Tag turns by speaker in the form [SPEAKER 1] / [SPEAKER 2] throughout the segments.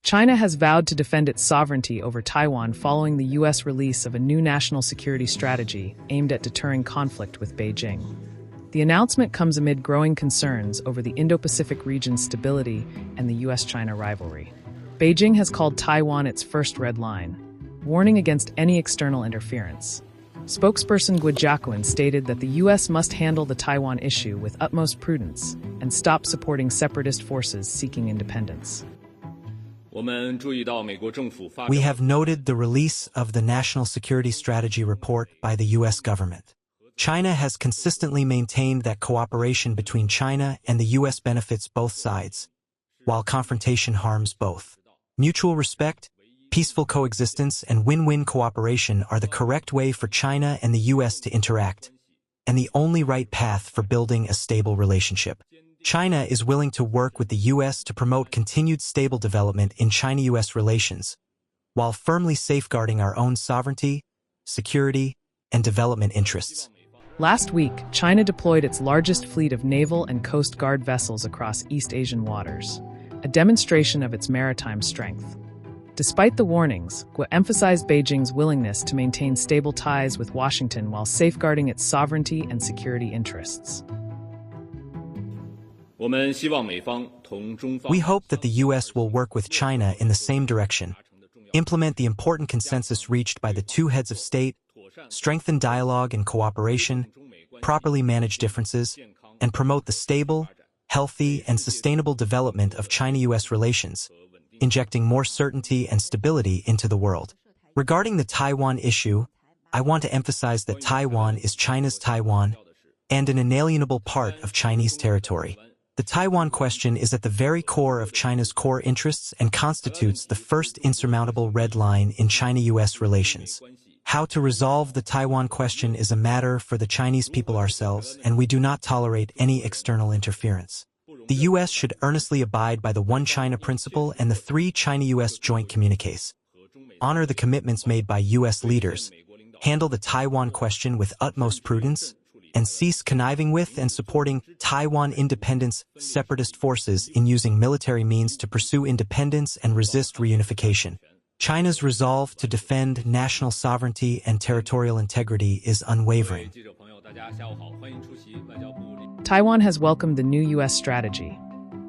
[SPEAKER 1] China has vowed to defend its sovereignty over Taiwan following the U.S. release of a new national security strategy aimed at deterring conflict with Beijing. The announcement comes amid growing concerns over the Indo-Pacific region's stability and the U.S.-China rivalry. Beijing has called Taiwan its first red line, warning against any external interference. Spokesperson Guo Jiaquan stated that the U.S. must handle the Taiwan issue with utmost prudence and stop supporting separatist forces seeking independence.
[SPEAKER 2] We have noted the release of the National Security Strategy report by the U.S. government. China has consistently maintained that cooperation between China and the U.S. benefits both sides, while confrontation harms both. Mutual respect, peaceful coexistence, and win-win cooperation are the correct way for China and the U.S. to interact, and the only right path for building a stable relationship. China is willing to work with the U.S. to promote continued stable development in China-U.S. relations, while firmly safeguarding our own sovereignty, security, and development interests.
[SPEAKER 1] Last week, China deployed its largest fleet of naval and coast guard vessels across East Asian waters, a demonstration of its maritime strength. Despite the warnings, Guo emphasized Beijing's willingness to maintain stable ties with Washington while safeguarding its sovereignty and security interests.
[SPEAKER 2] We hope that the U.S. will work with China in the same direction, implement the important consensus reached by the two heads of state, strengthen dialogue and cooperation, properly manage differences, and promote the stable, healthy, and sustainable development of China-U.S. relations, injecting more certainty and stability into the world. Regarding the Taiwan issue, I want to emphasize that Taiwan is China's Taiwan and an inalienable part of Chinese territory. The Taiwan question is at the very core of China's core interests and constitutes the first insurmountable red line in China-U.S. relations. How to resolve the Taiwan question is a matter for the Chinese people ourselves, and we do not tolerate any external interference. The U.S. should earnestly abide by the One China principle and the 3 China-U.S. joint communiques. Honor the commitments made by U.S. leaders, handle the Taiwan question with utmost prudence, and cease conniving with and supporting Taiwan independence separatist forces in using military means to pursue independence and resist reunification. China's resolve to defend national sovereignty and territorial integrity is unwavering.
[SPEAKER 1] Taiwan has welcomed the new U.S. strategy.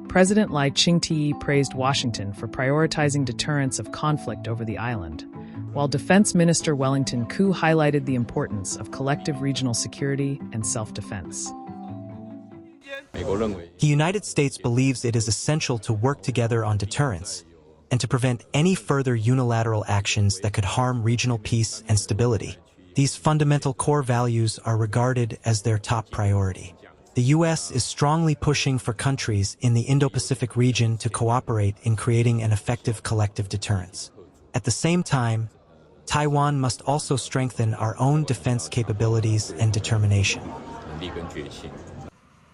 [SPEAKER 1] President Lai Ching-te praised Washington for prioritizing deterrence of conflict over the island, while Defense Minister Wellington Koo highlighted the importance of collective regional security and self-defense.
[SPEAKER 2] The United States believes it is essential to work together on deterrence and to prevent any further unilateral actions that could harm regional peace and stability. These fundamental core values are regarded as their top priority. The U.S. is strongly pushing for countries in the Indo-Pacific region to cooperate in creating an effective collective deterrence. At the same time, Taiwan must also strengthen our own defense capabilities and determination.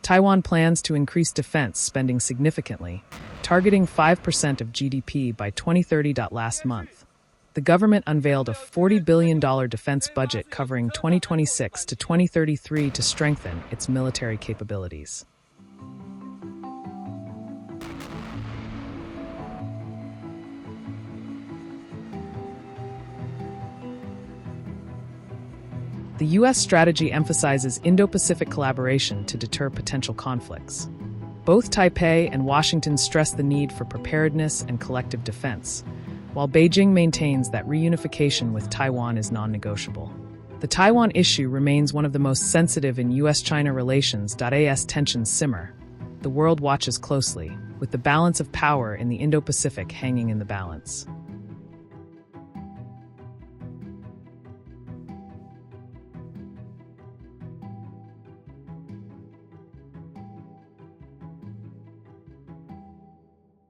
[SPEAKER 1] Taiwan plans to increase defense spending significantly, targeting 5% of GDP by 2030. Last month, the government unveiled a $40 billion defense budget covering 2026 to 2033 to strengthen its military capabilities. The U.S. strategy emphasizes Indo-Pacific collaboration to deter potential conflicts. Both Taipei and Washington stress the need for preparedness and collective defense, while Beijing maintains that reunification with Taiwan is non-negotiable. The Taiwan issue remains one of the most sensitive in U.S.-China relations. As tensions simmer, the world watches closely, with the balance of power in the Indo-Pacific hanging in the balance.